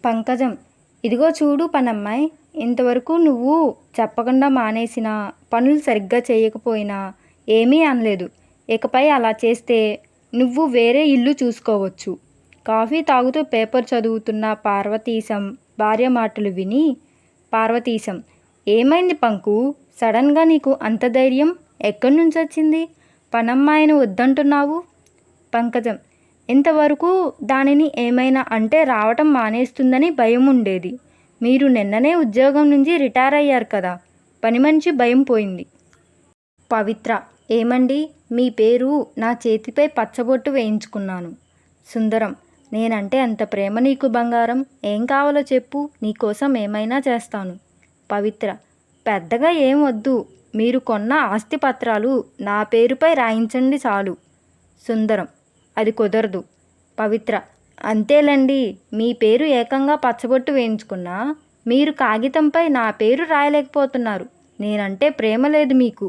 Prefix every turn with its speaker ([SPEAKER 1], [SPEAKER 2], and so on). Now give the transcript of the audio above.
[SPEAKER 1] పంకజం: ఇదిగో చూడు పనమ్మాయి, ఇంతవరకు నువ్వు చెప్పకుండా మానేసినా, పనులు సరిగ్గా చేయకపోయినా ఏమీ అనలేదు. ఇకపై అలా చేస్తే నువ్వు వేరే ఇల్లు చూసుకోవచ్చు. కాఫీ తాగుతూ పేపర్ చదువుతున్న పార్వతీశం భార్య మాటలు విని, పార్వతీశం: ఏమైంది పంకు, సడన్గా నీకు అంత ధైర్యం ఎక్కడి నుంచి వచ్చింది? పనమ్మాయిని వద్దంటున్నావు? పంకజం: ఇంతవరకు దానిని ఏమైనా అంటే రావటం మానేస్తుందని భయం ఉండేది. మీరు నిన్ననే ఉద్యోగం నుంచి రిటైర్ అయ్యారు కదా, పని మనిషి భయం పోయింది. పవిత్ర: ఏమండి, మీ పేరు నా చేతిపై పచ్చబొట్టు వేయించుకున్నాను. సుందరం: నేనంటే అంత ప్రేమ నీకు బంగారం, ఏం కావాలో చెప్పు, నీకోసం ఏమైనా చేస్తాను. పవిత్ర: పెద్దగా ఏం వద్దు, మీరు కొన్న ఆస్తి పత్రాలు నా పేరుపై రాయించండి చాలు. సుందరం: అది కుదరదు. పవిత్ర: అంతేలేండి, మీ పేరు ఏకంగా పచ్చబొట్టు వేయించుకున్నా మీరు కాగితంపై నా పేరు రాయలేకపోతున్నారు. నేనంటే ప్రేమ లేదు మీకు.